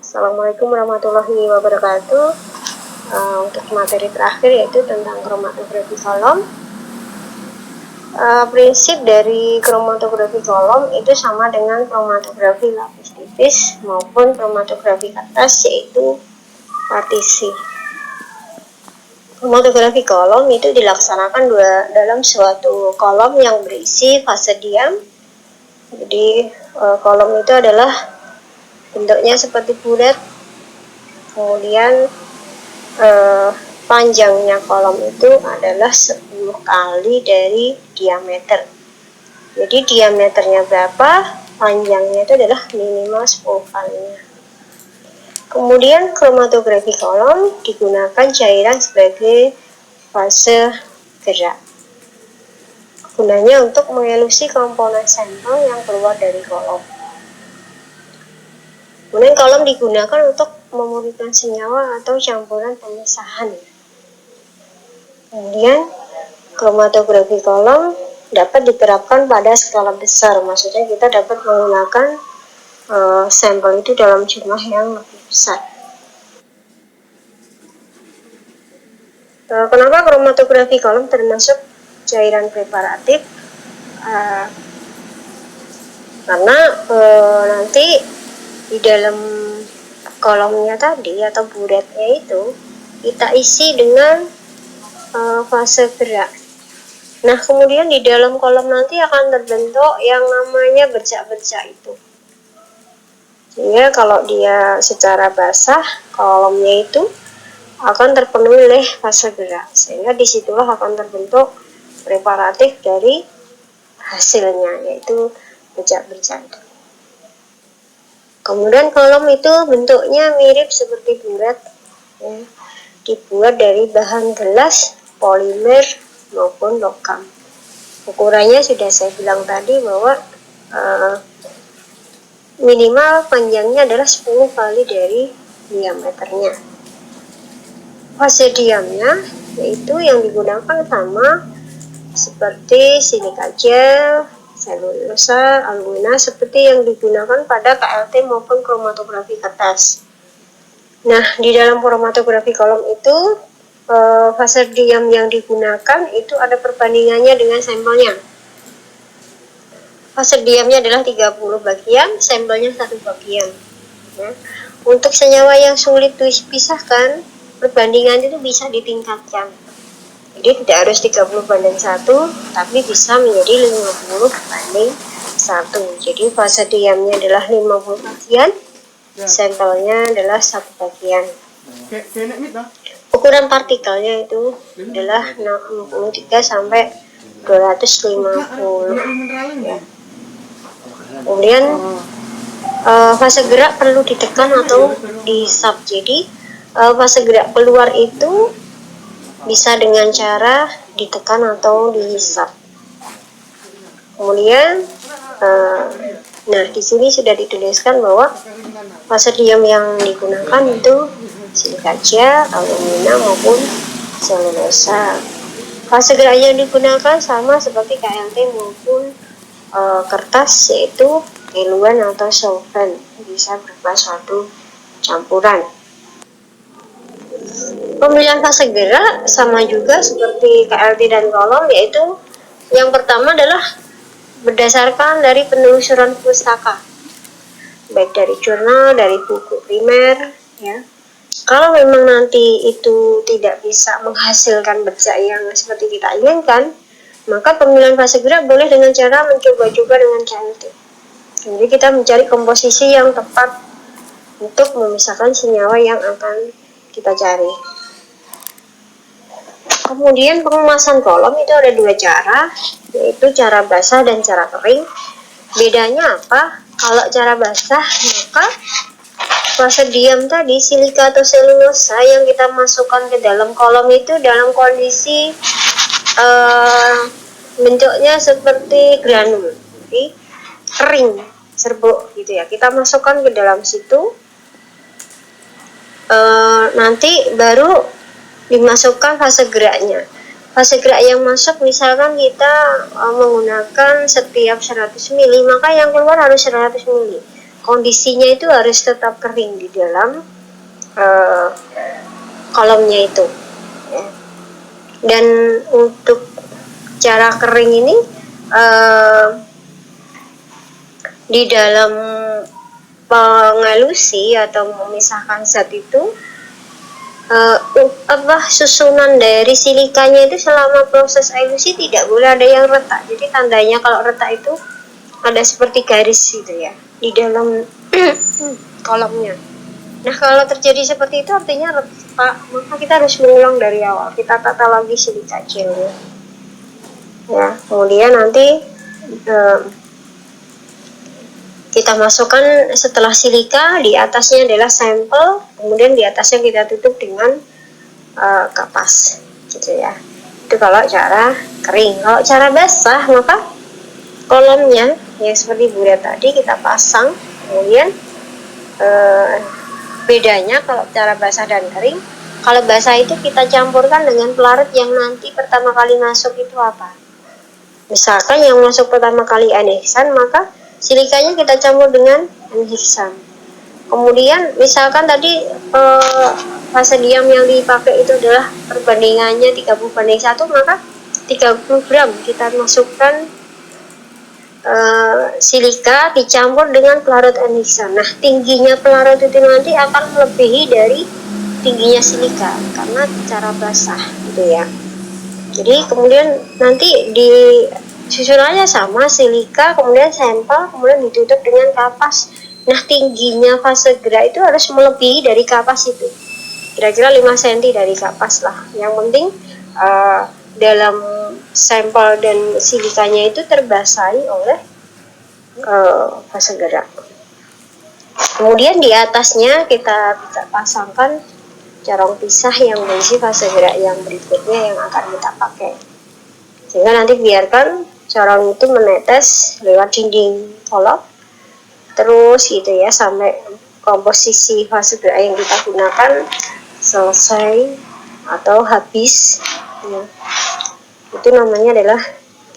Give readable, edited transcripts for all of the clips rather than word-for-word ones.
Assalamualaikum warahmatullahi wabarakatuh. Untuk materi terakhir yaitu tentang kromatografi kolom. Prinsip dari kromatografi kolom itu sama dengan kromatografi lapis tipis maupun kromatografi kertas, yaitu partisi. Kromatografi kolom itu dilaksanakan dalam suatu kolom yang berisi fase diam. Jadi kolom itu adalah bentuknya seperti bulat, kemudian panjangnya kolom itu adalah 10 kali dari diameter. Jadi diameternya berapa, panjangnya itu adalah minimal 10 kalinya. Kemudian kromatografi kolom digunakan cairan sebagai fase gerak. Gunanya untuk mengelusi komponen sampel yang keluar dari kolom. Kemudian kolom digunakan untuk memurnikan senyawa atau campuran pemisahan. Kemudian kromatografi kolom dapat diterapkan pada skala besar, maksudnya kita dapat menggunakan sampel itu dalam jumlah yang lebih besar. Kenapa kromatografi kolom termasuk cairan preparatif? Karena nanti di dalam kolomnya tadi atau bulatnya itu kita isi dengan fase gerak. Nah, kemudian di dalam kolom nanti akan terbentuk yang namanya bercak-bercak itu. Sehingga kalau dia secara basah, kolomnya itu akan terpenuhi oleh fase gerak. Sehingga disitulah akan terbentuk preparatif dari hasilnya, yaitu bercak-bercak. Kemudian kolom itu bentuknya mirip seperti bulat, ya, dibuat dari bahan gelas, polimer maupun logam. Ukurannya sudah saya bilang tadi bahwa minimal panjangnya adalah 10 kali dari diameternya. Fase diamnya yaitu yang digunakan sama seperti silika gel, selulosa, alumina, seperti yang digunakan pada KLT maupun kromatografi kertas. Nah, di dalam kromatografi kolom itu fase diam yang digunakan itu ada perbandingannya dengan sampelnya. Fase diamnya adalah 30 bagian, sampelnya 1 bagian. Ya. Untuk senyawa yang sulit dipisahkan, perbandingan itu bisa ditingkatkan. Jadi tidak harus 30:1, tapi bisa menjadi 50:1. Jadi fase diamnya adalah 50 bagian, sampelnya adalah 1 bagian. Ukuran partikelnya itu adalah 63 sampai 250. Ya. Kemudian fase gerak perlu ditekan atau disap. Jadi fase gerak keluar itu bisa dengan cara ditekan atau dihisap. Kemudian nah di sini sudah dituliskan bahwa fase diam yang digunakan itu silika gel, alumina maupun selulosa. Fase gerak yang digunakan sama seperti KLT maupun kertas, yaitu diluan atau solvent, bisa berupa suatu campuran. Pemilihan fase gerak sama juga seperti KLT dan kolom, yaitu yang pertama adalah berdasarkan dari penelusuran pustaka, baik dari jurnal, dari buku primer, ya. Kalau memang nanti itu tidak bisa menghasilkan bercak yang seperti kita inginkan, maka pemilihan fase gerak boleh dengan cara mencoba-coba dengan KLT. Jadi kita mencari komposisi yang tepat untuk memisahkan senyawa yang akan kita cari. Kemudian pengemasan kolom itu ada 2 cara, yaitu cara basah dan cara kering. Bedanya apa? Kalau cara basah, maka fase diam tadi, silika atau selulosa yang kita masukkan ke dalam kolom itu dalam kondisi bentuknya seperti granul, jadi kering, serbuk gitu ya. Kita masukkan ke dalam situ, nanti baru dimasukkan fase geraknya. Fase gerak yang masuk, misalkan kita menggunakan setiap 100 ml, maka yang keluar harus 100 ml. kondisinya itu harus tetap kering di dalam kolomnya itu ya. Dan untuk cara kering ini di dalam pengelusi atau memisahkan zat itu susunan dari silikanya itu selama proses elusi tidak boleh ada yang retak. Jadi tandanya kalau retak itu ada seperti garis gitu ya di dalam kolomnya. Nah kalau terjadi seperti itu artinya retak, maka kita harus mengulang dari awal. Kita tata lagi silika gelnya ya, kemudian nanti kita masukkan setelah silika, di atasnya adalah sampel, kemudian di atasnya kita tutup dengan kapas gitu ya. Itu kalau cara kering. Kalau cara basah, maka kolomnya yang seperti bulat tadi kita pasang, kemudian bedanya kalau cara basah dan kering, kalau basah itu kita campurkan dengan pelarut yang nanti pertama kali masuk itu apa. Misalkan yang masuk pertama kali anheksan, maka silikanya kita campur dengan anheksan. Kemudian misalkan tadi fase diam yang dipakai itu adalah perbandingannya 30:1, maka 30 gram kita masukkan silika dicampur dengan pelarut anheksan. Nah tingginya pelarut itu nanti akan melebihi dari tingginya silika karena cara basah gitu ya. Jadi kemudian nanti di susunannya sama, silika, kemudian sampel, kemudian ditutup dengan kapas. Nah tingginya fase gerak itu harus melebihi dari kapas itu, kira-kira 5 cm dari kapas lah. Yang penting dalam sampel dan silikanya itu terbasahi oleh fase gerak. Kemudian di atasnya kita bisa pasangkan corong pisah yang berisi fase gerak yang berikutnya yang akan kita pakai, sehingga nanti biarkan corong itu menetes lewat dinding kolom terus gitu ya sampai komposisi fase gerak yang kita gunakan selesai atau habis ya. Itu namanya adalah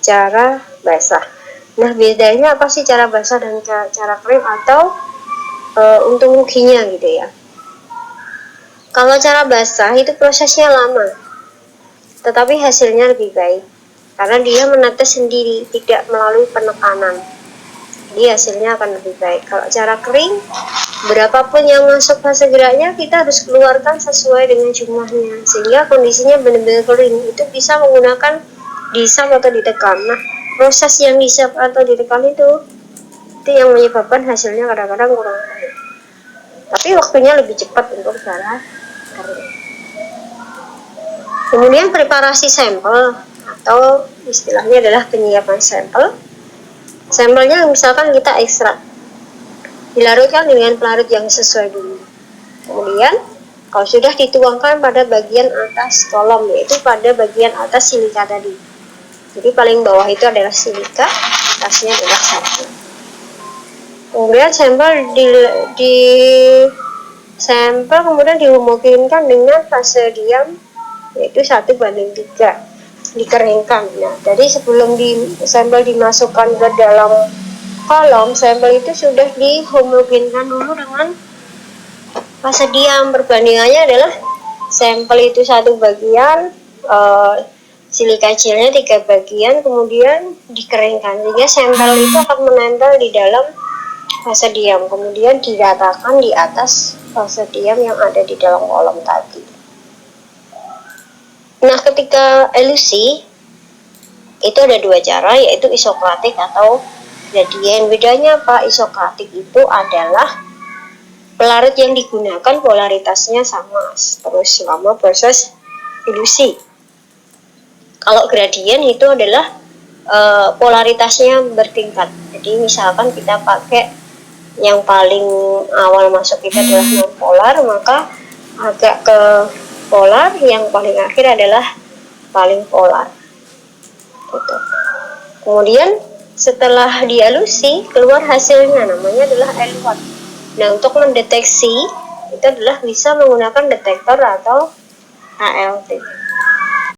cara basah. Nah bedanya apa sih cara basah dan cara kering atau untung ruginya gitu ya. Kalau cara basah itu prosesnya lama, tetapi hasilnya lebih baik karena dia menetes sendiri, tidak melalui penekanan. Jadi hasilnya akan lebih baik. Kalau cara kering, berapapun yang masuk fase geraknya kita harus keluarkan sesuai dengan jumlahnya, sehingga kondisinya benar-benar kering. Itu bisa menggunakan disap atau ditekan. Nah proses yang disap atau ditekan itu yang menyebabkan hasilnya kadang-kadang kurang baik. Tapi waktunya lebih cepat untuk cara kering. Kemudian preparasi sampel atau istilahnya adalah penyiapan sampel. Sampelnya misalkan kita ekstrak, dilarutkan dengan pelarut yang sesuai dulu. Kemudian kalau sudah dituangkan pada bagian atas kolom, yaitu pada bagian atas silika tadi. Jadi paling bawah itu adalah silika, atasnya adalah sampel. Kemudian sampel di sampel kemudian dihomogenkan dengan fase diam, yaitu 1:3, dikeringkan. Nah, jadi sebelum sampel dimasukkan ke dalam kolom, sampel itu sudah dihomogenkan dulu dengan fase diam. Perbandingannya adalah sampel itu 1 bagian, silika gelnya 3 bagian, kemudian dikeringkan sehingga sampel itu akan menempel di dalam fase diam, kemudian diratakan di atas fase diam yang ada di dalam kolom tadi. Nah ketika elusi itu ada 2 cara, yaitu isokratik atau gradien. Bedanya apa? Isokratik itu adalah pelarut yang digunakan polaritasnya sama terus selama proses elusi. Kalau gradien itu adalah polaritasnya bertingkat. Jadi misalkan kita pakai yang paling awal masuk itu adalah non polar, maka agak ke polar, yang paling akhir adalah paling polar gitu. Kemudian setelah dielusi keluar hasilnya, namanya adalah eluat. Nah untuk mendeteksi itu adalah bisa menggunakan detektor atau HLT.